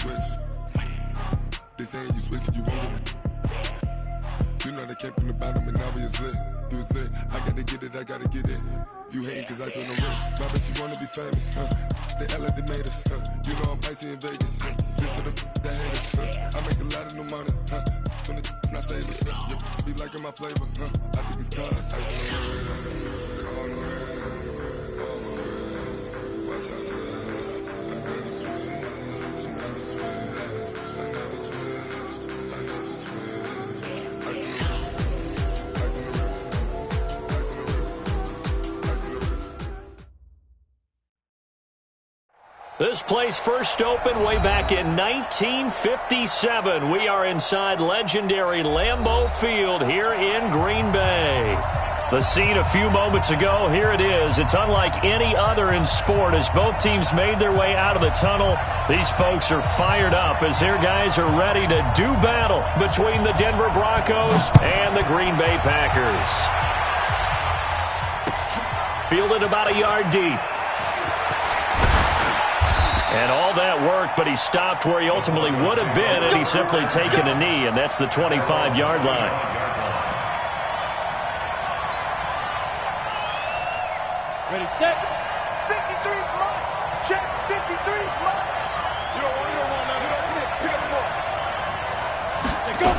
switch. They saying you switch 'cause you won't get it. You know they came from the bottom and now we is lit. You was lit, I gotta get it, I gotta get it. You hating 'cause I told no wrist. My bitch, you wanna be famous, They act like they made us, You know I'm icy in Vegas, This for the that hate us, I make a lot of new money, When it's not savers, You be liking my flavor, I think it's cause ice on the wrist, on the wrist, on the wrist. Watch out, cuz I never switch, I never switch, I never switch, I never switch. Ice on the wrist, ice on the wrist, ice on the wrist, ice on the wrist. This place first opened way back in 1957. We are inside legendary Lambeau Field here in Green Bay. The scene a few moments ago, here it is. It's unlike any other in sport as both teams made their way out of the tunnel. These folks are fired up as their guys are ready to do battle between the Denver Broncos and the Green Bay Packers. Fielded about a yard deep. And all that worked, but he stopped where he ultimately would have been, and he's simply taken a knee, and that's the 25-yard line. Ready, set. 53 is mine. Check. 53 is mine. You don't want none. Pick up the ball. Let's go.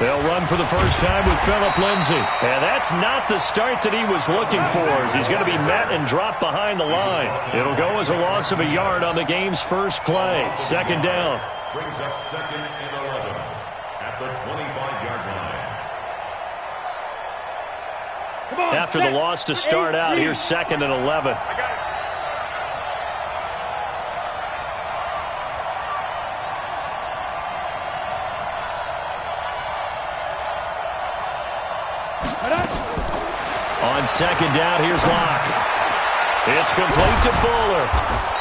They'll run for the first time with Phillip Lindsay. And that's not the start that he was looking for, as he's going to be met and dropped behind the line. It'll go as a loss of a yard on the game's first play. Second down. Brings up 2nd and 11 at the 25-yard line. After the loss to start out, here's 2nd and 11. On second down, here's Locke. It's complete to Fuller.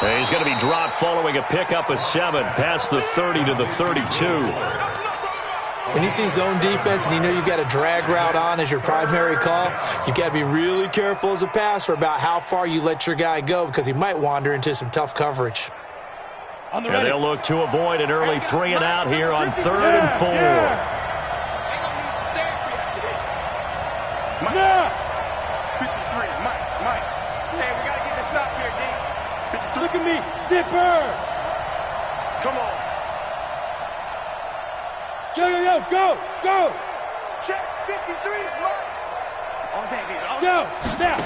And he's going to be dropped following a pickup of 7 past the 30 to the 32. When you see zone defense and you know you've got a drag route on as your primary call, you've got to be really careful as a passer about how far you let your guy go because he might wander into some tough coverage. And they'll look to avoid an early 3 and out here on 3rd and 4. Yeah. 53, Mike. Hey, we got to get this stop here, D. Look at me, zipper. Come on. Go. Check, 53 is mine. On that, go, now.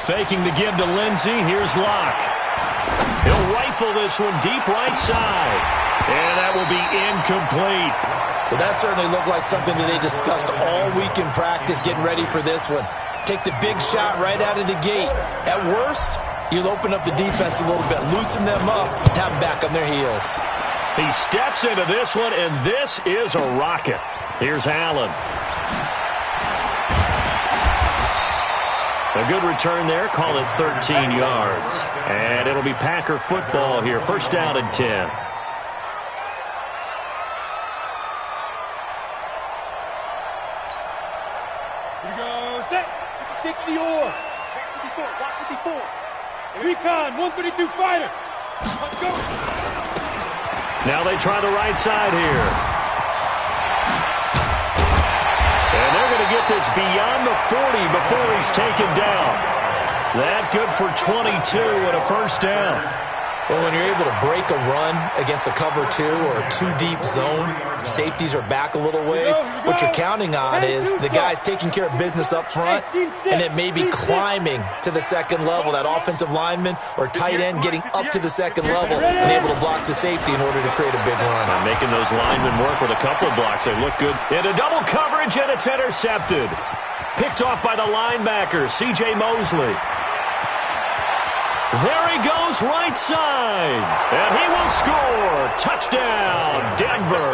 Faking the give to Lindsay, here's Locke. He'll rifle this one deep right side. And that will be incomplete. Well, that certainly looked like something that they discussed all week in practice getting ready for this one. Take the big shot right out of the gate. At worst, you'll open up the defense a little bit, loosen them up, and have them back on their heels. He steps into this one, and this is a rocket. Here's Allen. A good return there. Call it 13 yards. And it'll be Packer football here. First down and 10. Here we go. Set. This is 60 or. 54. Watch 54. Recon, 132 fighter. Let's go. Now they try the right side here. And they're going to get this beyond the 40 before he's taken down. That good for 22 and a first down. Well, when you're able to break a run against a cover 2 or a 2-deep zone, safeties are back a little ways. What you're counting on is the guys taking care of business up front, and it may be climbing to the second level. That offensive lineman or tight end getting up to the second level and able to block the safety in order to create a big run. So making those linemen work with a couple of blocks. They look good. Into double coverage, and it's intercepted. Picked off by the linebacker, C.J. Mosley. There he goes, right side. And he will score. Touchdown, Denver.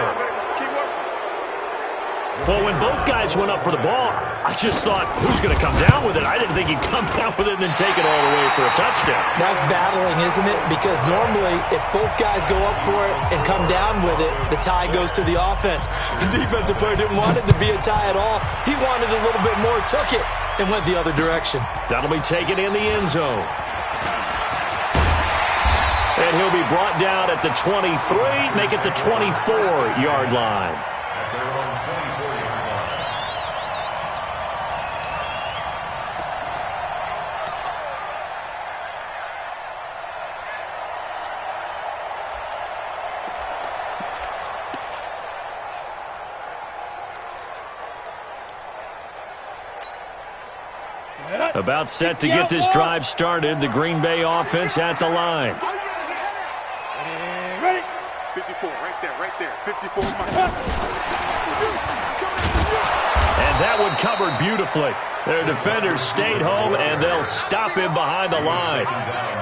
Well, when both guys went up for the ball, I just thought, who's going to come down with it? I didn't think he'd come down with it and then take it all the way for a touchdown. That's battling, isn't it? Because normally, if both guys go up for it and come down with it, the tie goes to the offense. The defensive player didn't want it to be a tie at all. He wanted a little bit more, took it, and went the other direction. That'll be taken in the end zone. And he'll be brought down at the 23, make it the 24-yard line. At their own 24-yard line. About set to get this drive started. The Green Bay offense at the line. Ready? 54, right there. 54. And that one covered beautifully. Their defenders stayed home, and they'll stop him behind the line.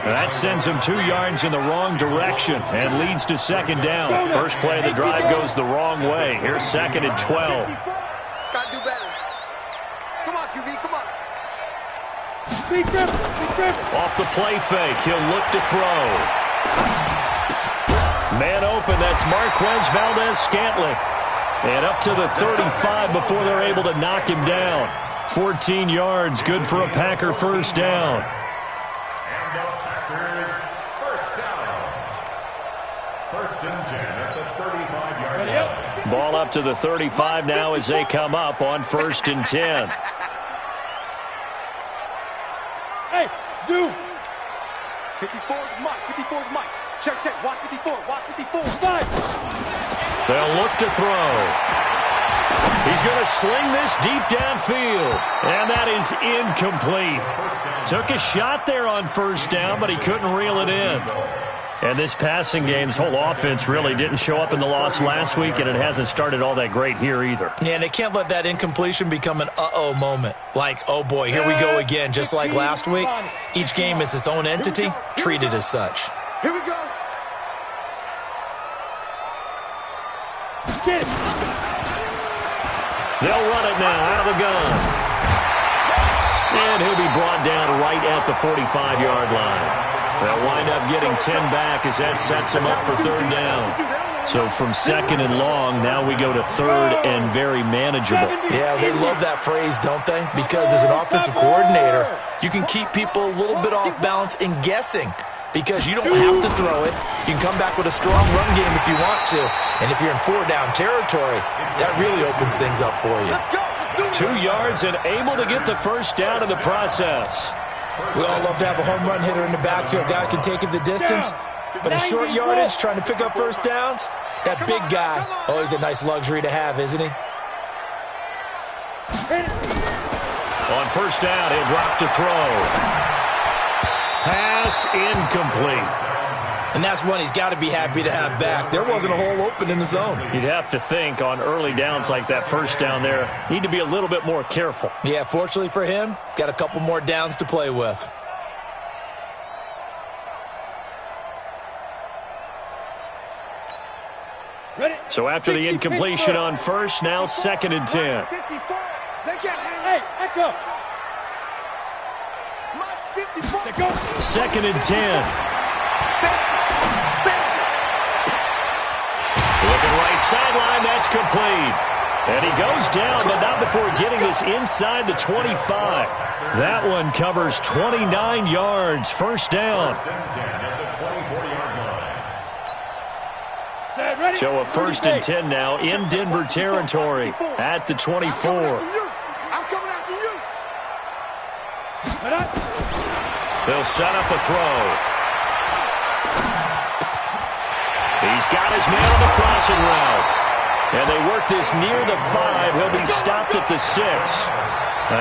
That sends him 2 yards in the wrong direction and leads to second down. First play of the drive goes the wrong way. Here's second and 12. Gotta do better. Come on, QB, come on. Off the play fake, he'll look to throw. Man open, that's Marquez Valdez-Scantling. And up to the 35 before they're able to knock him down. 14 yards, good for a Packer first down. And the Packers first down. First and 10 at the 35-yard line. Ball up to the 35 now as they come up on first and 10. Hey, zoom. 54 is Mike. 54 is Mike. Check. Watch 54. Watch 54. 5. They'll look to throw. He's going to sling this deep downfield. And that is incomplete. Took a shot there on first down, but he couldn't reel it in. And this passing game's whole offense really didn't show up in the loss last week, and it hasn't started all that great here either. Yeah, and they can't let that incompletion become an uh-oh moment. Like, oh boy, here we go again, just like last week. Each game is its own entity, treated as such. Here we go. Get it. They'll run it now out of the gun. And he'll be brought down right at the 45-yard line. They'll wind up getting 10 back as that sets them up for third down. So from second and long, now we go to third and very manageable. Yeah, they love that phrase, don't they? Because as an offensive coordinator, you can keep people a little bit off balance and guessing. Because you don't have to throw it. You can come back with a strong run game if you want to. And if you're in 4-down territory, that really opens things up for you. 2 yards and able to get the first down in the process. We all love to have a home run hitter in the backfield. Guy can take it the distance. But in short yardage, trying to pick up first downs, that big guy, always a nice luxury to have, isn't he? On first down, he'll drop to throw. Pass incomplete. And that's one he's got to be happy to have back. There wasn't a hole open in the zone. You'd have to think on early downs like that first down there, need to be a little bit more careful. Yeah, fortunately for him, got a couple more downs to play with. So after the incompletion on first, now second and 10. Hey, echo. Second and 10. Looking right sideline, that's complete. And he goes down, but not before getting this inside the 25. That one covers 29 yards, first down. So a first and 10 now in Denver territory at the 24. I'm coming after you. They'll set up a throw. He's got his man on the crossing route. And they work this near the 5. He'll be stopped at the 6.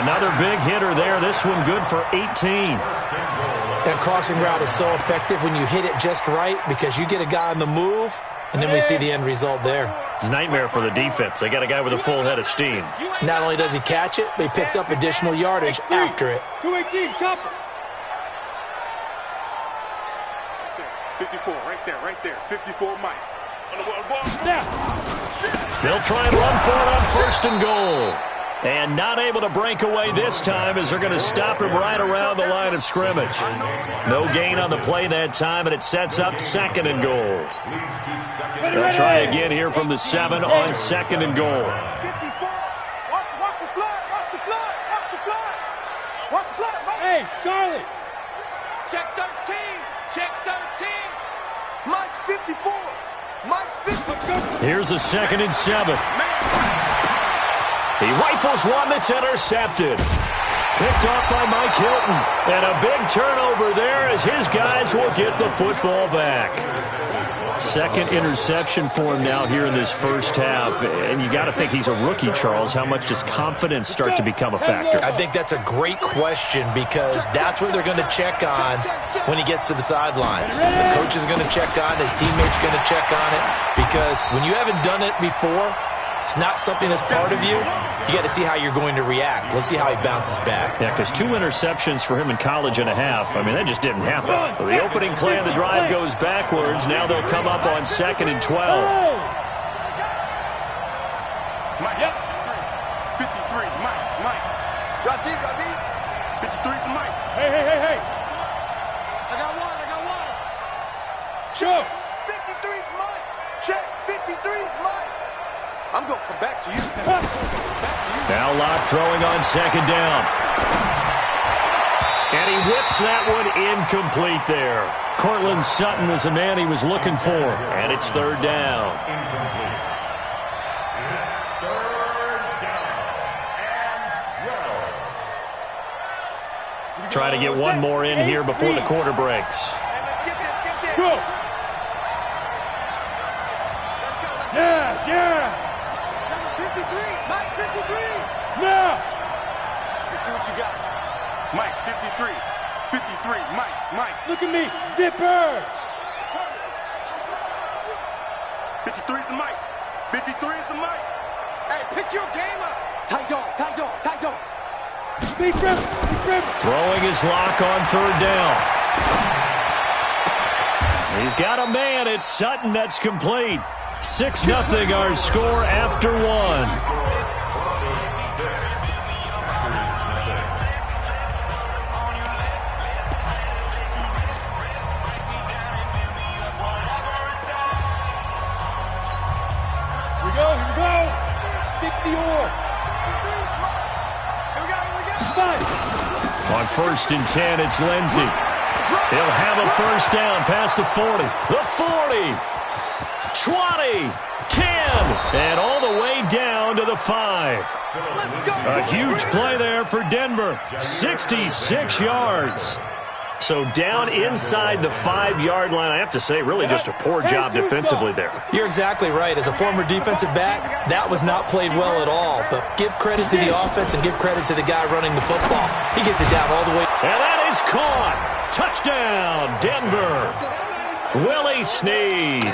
Another big hitter there. This one good for 18. That crossing route is so effective when you hit it just right because you get a guy on the move, and then we see the end result there. It's a nightmare for the defense. They got a guy with a full head of steam. Not only does he catch it, but he picks up additional yardage after it. 218, chopper. 54, right there. 54, Mike. They'll try and run for it on first and goal. And not able to break away this time as they're going to stop him right around the line of scrimmage. No gain on the play that time, and it sets up second and goal. They'll try again here from the 7 on second and goal. 54. Watch the flood. Watch the flood, Mike. Hey, Charlie. Check 13. 54. Mike 50. Here's a 2nd and 7. He rifles one that's intercepted. Picked off by Mike Hilton. And a big turnover there as his guys will get the football back. 2nd interception for him now here in this first half. And you got to think he's a rookie, Charles. How much does confidence start to become a factor? I think that's a great question because that's what they're going to check on when he gets to the sidelines. The coach is going to check on, his teammates are going to check on it, because when you haven't done it before, it's not something that's part of you. You got to see how you're going to react. Let's see how he bounces back. Yeah, because 2 interceptions for him in college and a half. I mean, that just didn't happen. So the opening play of the drive goes backwards. Now they'll come up on 2nd and 12. Mike, yep. 53, Mike. Drop deep. 53 to Mike. Hey. I got one. Sure. 53's Mike. Check. 53's Mike. I'm going to come back to you. Now Locke throwing on 2nd down. And he whips that one incomplete there. Cortland Sutton was the man he was looking for. And it's 3rd down. Incomplete. It's 3rd down and 12. Try to get one more in here before the quarter breaks. Hey, let's get this. Go. Let's go. Yeah. Number 53. Mike 53. Now. Let's see what you got. Mike 53. 53. Mike. Look at me. Zipper. 53 is the Mike. 53 is the Mike. Hey, pick your game up. Tight dog. Big rip. Throwing his lock on 3rd down. He's got a man. It's Sutton that's complete. 6-0 our score after 1. Here we go. 60 or. Five. On 1st and 10, it's Lindsey. He'll have a 1st down past the 40. The 40. 20. 10. And all the way down to the 5. A huge play there for Denver. 66 yards. So down inside the 5-yard line. I have to say, really just a poor job defensively there. You're exactly right. As a former defensive back, that was not played well at all. But give credit to the offense and give credit to the guy running the football. He gets it down all the way. And that is caught. Touchdown, Denver. Willie Snead.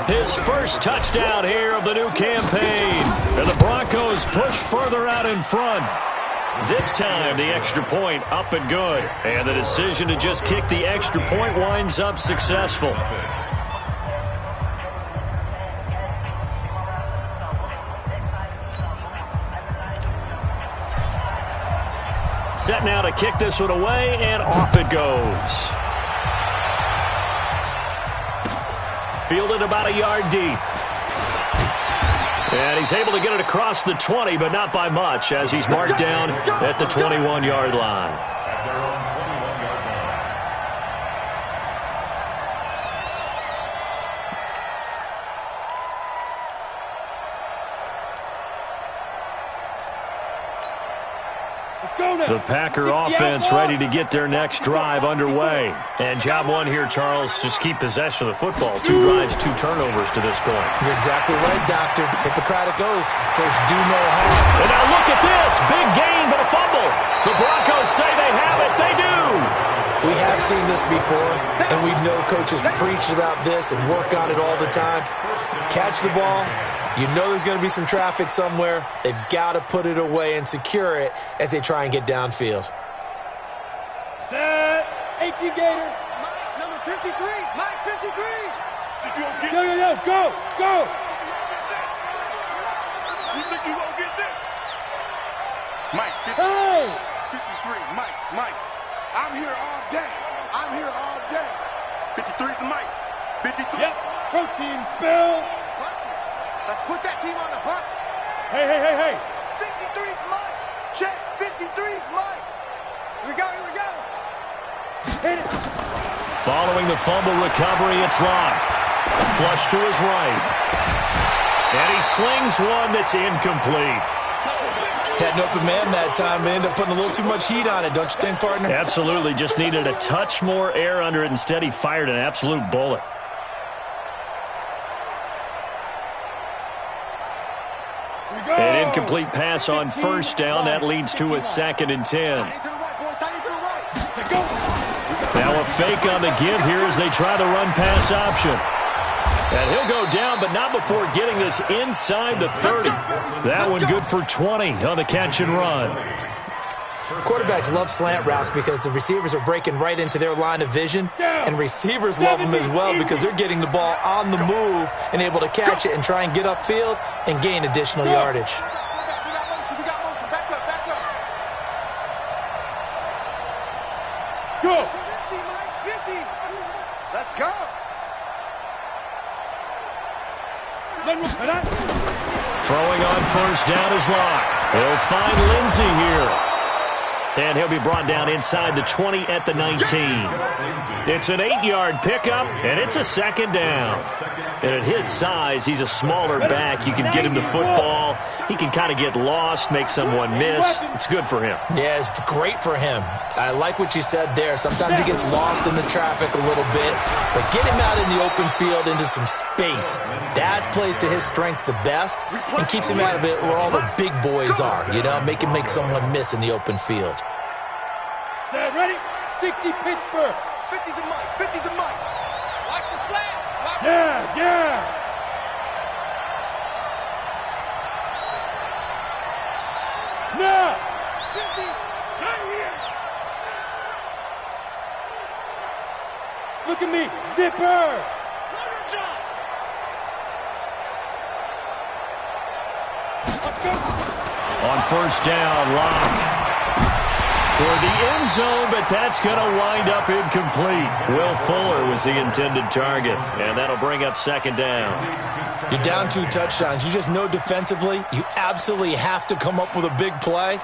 His first touchdown here of the new campaign. And the Broncos push further out in front. This time, the extra point up and good. And the decision to just kick the extra point winds up successful. Set now to kick this one away, and off it goes. Fielded about a yard deep. And he's able to get it across the 20, but not by much, as he's marked down at the 21-yard line. At their own 21-yard line. Let's go now. The Packer offense ready to get their next drive underway. And job one here, Charles, just keep possession of the football. 2 drives, 2 turnovers to this point. You're exactly right, Doctor. Hippocratic oath. First, do no harm. And now look at this. Big gain, but a fumble. The Broncos say they have it. They do. We have seen this before, and we know coaches preach about this and work on it all the time. Catch the ball. You know there's going to be some traffic somewhere. They've got to put it away and secure it as they try and get downfield. Set. 18 Gator. Mike, number 53. Mike 53. Yo. Go. You think you won't get this? Mike 53. Hey. 53. Mike. I'm here all day. 53 to Mike. 53. Yep. Protein spill. Buses. Let's put that team on the bus. Hey. 53's Mike. Check. 53's Mike. Here we go. Hit it. Following the fumble recovery, it's Locke. Flush to his right. And he slings one that's incomplete. Had an open man that time, but ended up putting a little too much heat on it, don't you think, partner? Absolutely. Just needed a touch more air under it. Instead, he fired an absolute bullet. An incomplete pass on first down. That leads to a 2nd and 10. Now a fake on the give here as they try the run-pass option. And he'll go down, but not before getting this inside the 30. That one good for 20 on the catch and run. Quarterbacks love slant routes because the receivers are breaking right into their line of vision, and receivers love them as well because they're getting the ball on the move and able to catch it and try and get upfield and gain additional yardage. Go. 50 minus 50. Let's go. Throwing on first down is Locke. He'll find Lindsey here. And he'll be brought down inside the 20 at the 19. It's an 8-yard pickup, and it's a 2nd down. And at his size, he's a smaller back. You can get him the football. He can kind of get lost, make someone miss. It's good for him. Yeah, it's great for him. I like what you said there. Sometimes he gets lost in the traffic a little bit, but get him out in the open field into some space. That plays to his strengths the best and keeps him out of it where all the big boys are, you know, make him make someone miss in the open field. Set, ready? 60 Pittsburgh. 50 to Mike. 50 to Mike. Watch the slant. Yes, yes. Now. 50. Right here. Look at me. Zipper. On first down, Locke. For the end zone, but that's going to wind up incomplete. Will Fuller was the intended target, and that'll bring up 2nd down. You're down 2 touchdowns. You just know defensively you absolutely have to come up with a big play.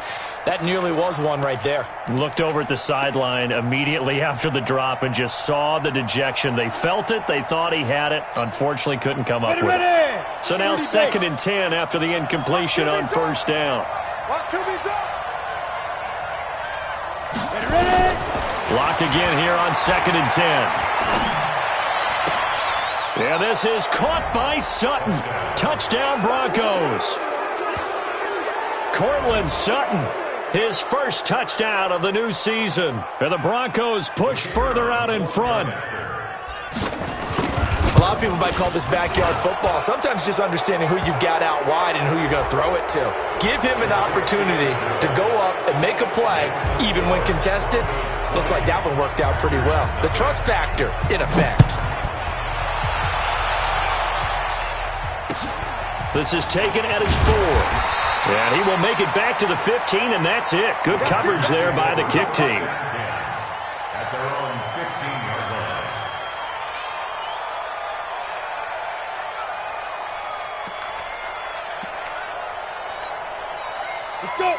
That nearly was one right there. Looked over at the sideline immediately after the drop and just saw the dejection. They felt it. They thought he had it. Unfortunately, couldn't come up with it. So now 2nd and 10 after the incompletion on first down. Lock again here on 2nd and 10. Yeah, this is caught by Sutton. Touchdown Broncos. Cortland Sutton, his first touchdown of the new season. And the Broncos push further out in front. A lot of people might call this backyard football. Sometimes just understanding who you've got out wide and who you're going to throw it to. Give him an opportunity to go up and make a play, even when contested. Looks like that one worked out pretty well. The trust factor in effect. This is taken at his 4. And he will make it back to the 15, and that's it. Good coverage there by the kick team. At their own 15-yard line.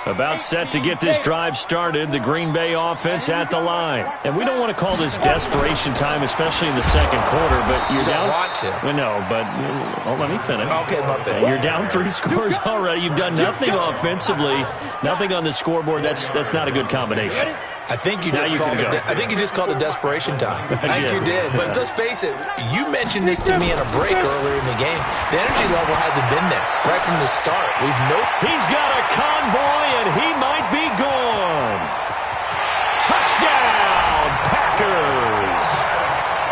About set to get this drive started, the Green Bay offense at the line. And we don't want to call this desperation time, especially in the second quarter, but you're down. You don't want to. No, but let me finish. Okay, my bad. You're down 3 scores already. You've done nothing offensively, nothing on the scoreboard. That's not a good combination. I think you just called it desperation time. I think you did. But let's face it, you mentioned this to me in a break earlier in the game. The energy level hasn't been there right from the start. He's got a convoy, and he might be gone. Touchdown, Packers.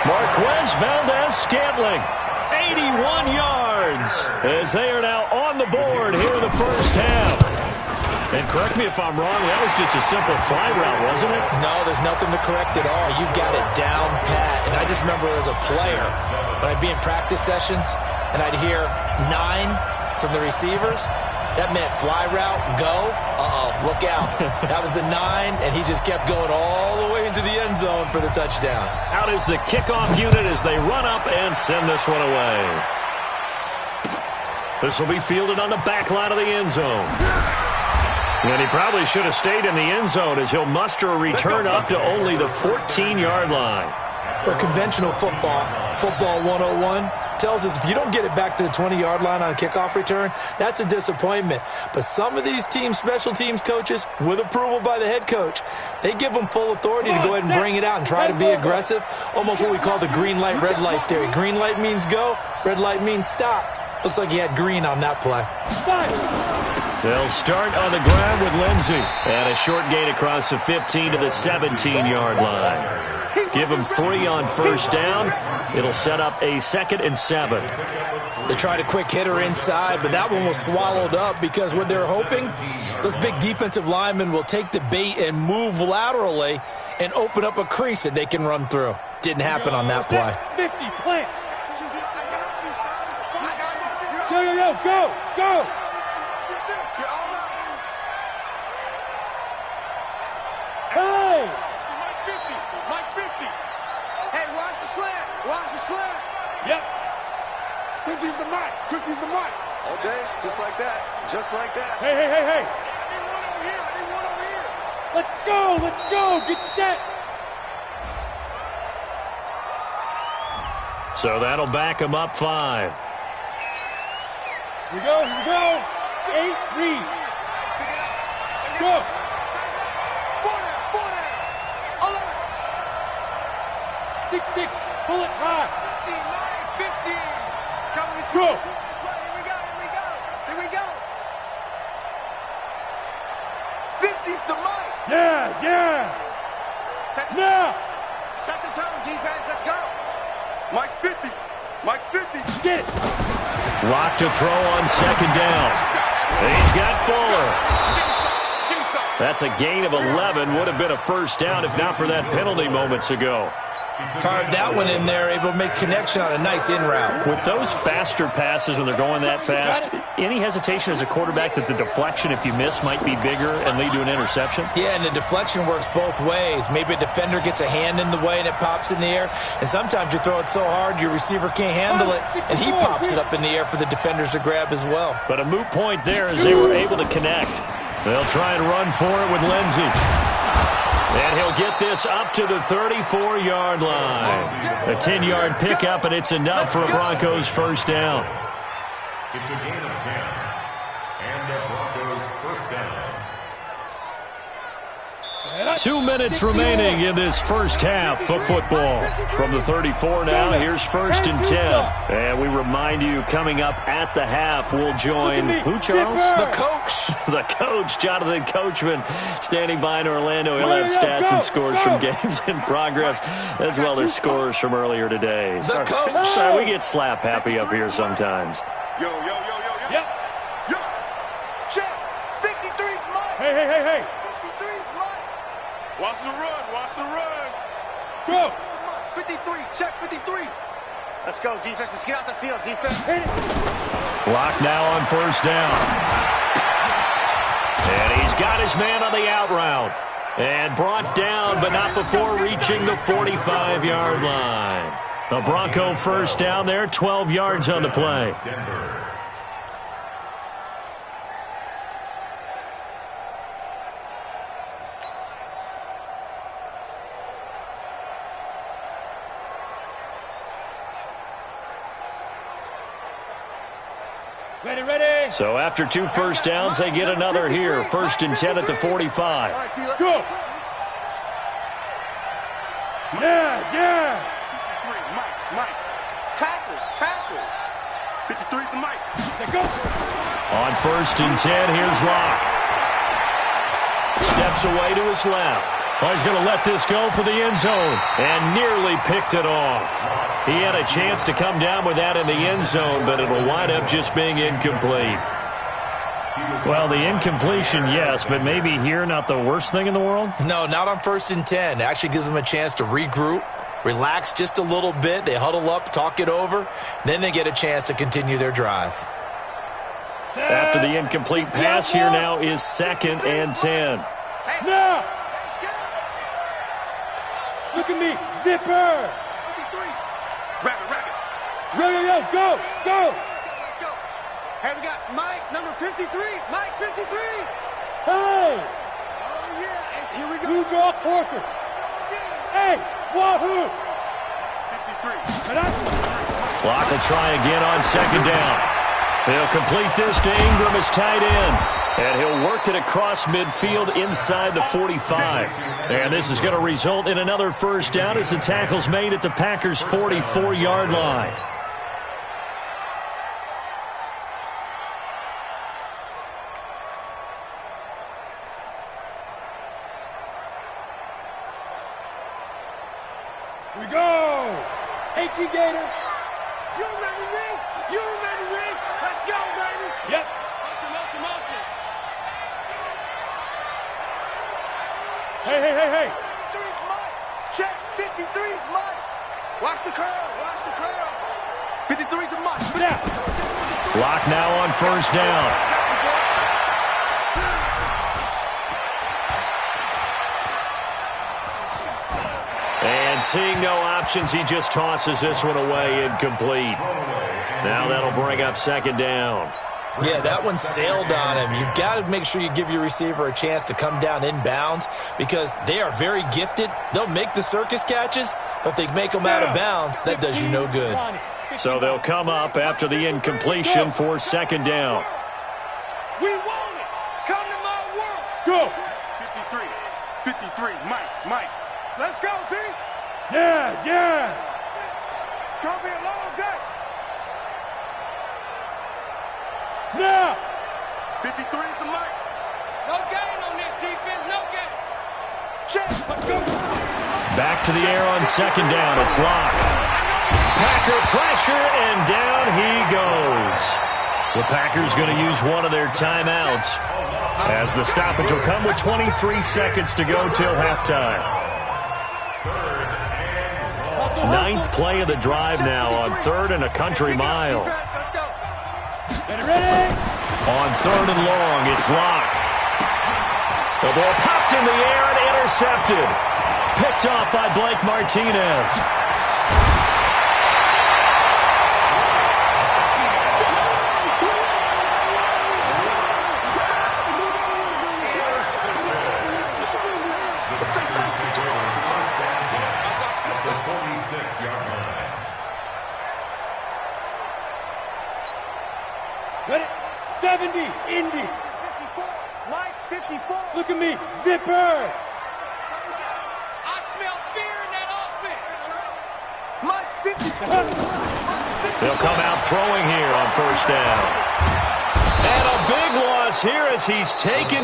Marquez Valdez-Scantling, 81 yards, as they are now on the board here in the first half. And correct me if I'm wrong, that was just a simple fly route, wasn't it? No, there's nothing to correct at all. You've got it down pat. And I just remember as a player, when I'd be in practice sessions, and I'd hear 9 from the receivers, that meant fly route, go, look out. That was the 9, and he just kept going all the way into the end zone for the touchdown. Out is the kickoff unit as they run up and send this one away. This will be fielded on the back line of the end zone. And he probably should have stayed in the end zone as he'll muster a return up to only the 14-yard line. Well, conventional football 101, tells us if you don't get it back to the 20-yard line on a kickoff return, that's a disappointment. But some of these special teams coaches, with approval by the head coach, they give them full authority to go ahead and bring it out and try to be aggressive, almost what we call the green light, red light theory. Green light means go, red light means stop. Looks like he had green on that play. They'll start on the ground with Lindsey. And a short gain across the 15 to the 17-yard line. Give them 3 on first down. It'll set up a 2nd and 7. They tried a quick hitter inside, but that one was swallowed up because what they're hoping, those big defensive linemen will take the bait and move laterally and open up a crease that they can run through. Didn't happen on that play. 50, plant. Go. Hey! Mike 50. Hey, watch the slant. Yep. 50's the mic. 50's the mic. All day, just like that. Hey. I need one over here. Let's go. Get set. So that'll back them up 5. Here we go. 8, read. Go. 6, pull it high. 15. Go. Here we go. 50's the mic. Yes. Now. Set the tone, defense. Let's go. Mike's 50. Get it. Lock to throw on 2nd down. He's got Fuller. That's a gain of 11. Would have been a first down if not for that penalty moments ago. Fired that one in there, able to make connection on a nice in route. With those faster passes when they're going that fast, any hesitation as a quarterback that the deflection, if you miss, might be bigger and lead to an interception? Yeah, and the deflection works both ways. Maybe a defender gets a hand in the way and it pops in the air. And sometimes you throw it so hard your receiver can't handle it, and he pops it up in the air for the defenders to grab as well. But a moot point there as they were able to connect. They'll try and run for it with Lindsey. And he'll get this up to the 34-yard line. A 10-yard pickup, and it's enough for a Broncos first down. It's a gain of 10. And the Broncos first down. 2 minutes remaining in this first half of football. From the 34 now, here's 1st and 10. And we remind you, coming up at the half, we'll join who, Charles? The coach. The coach, Jonathan Coachman, standing by in Orlando. He'll have stats and scores from games in progress, as well as scores from earlier today. The coach. Sorry, we get slap happy up here sometimes. Yo. Yep. Yo. Check. 53's Mike. Hey. 53's Mike. Watch the run. Go. 53. Check 53. Let's go, defense. Let's get out the field, defense. Hit it. Block now on first down. And he's got his man on the out route. And brought down, but not before reaching the 45-yard line. A Bronco first down there, 12 yards on the play. Denver. Ready. So after 2 first downs, they get another here. 1st and 10 at the 45. All right, Tila. Go. Yes. 53, Mike. Tackles. 53's the Mike. Let's go. On 1st and 10, here's Locke. Steps away to his left. Oh, he's going to let this go for the end zone. And nearly picked it off. He had a chance to come down with that in the end zone, but it'll wind up just being incomplete. Well, the incompletion, yes, but maybe here not the worst thing in the world? No, not on 1st and 10. It actually gives them a chance to regroup, relax just a little bit. They huddle up, talk it over. Then they get a chance to continue their drive. After the incomplete pass, here now is 2nd and 10. Now. Look at me. Zipper. 53. Rabbit. Yo. Go. Let's go. Hey, we got Mike, number 53. Mike, 53. Hey. Oh, yeah. And here we go. Blue draw Corkers. Hey. Wahoo. Clock will try again on second down. He'll complete this to Ingram, his tight end. And he'll work it across midfield inside the 45. And this is going to result in another first down as the tackle's made at the Packers' 44-yard line. We go! 18 Gators. You ready, Rick? You ready, Rick? Let's go, baby. Yep. Motion. Hey. 53's Mike. Check. 53's Mike. Watch the curl. 53's the Mike. Put out. Lock now on first down. And seeing no options, he just tosses this one away, incomplete. Now that'll bring up second down. Yeah, that one sailed on him. You've got to make sure you give your receiver a chance to come down inbounds because they are very gifted. They'll make the circus catches, but they make them out of bounds. That does you no good. So they'll come up after the incompletion for second down. We want it. Come to my world. Go. 53. Mike. Let's go, D. Yes. It's going to be a long day. Now. 53 is the Mike. No gain on this defense. No gain. Check. Let's go. Back to the air on second down. It's Locke. Packer pressure, and down he goes. The Packers going to use one of their timeouts as the stoppage will come with 23 seconds to go till halftime. Ninth play of the drive now on third and a country mile. On third and long, it's Locke. The ball popped in the air and intercepted. Picked off by Blake Martinez. Ready? 70, Indy. 54, Mike, 54. Look at me, zipper. I smell fear in that offense. Mike, 50. They'll come out throwing here on first down. And a big loss here as he's taken down.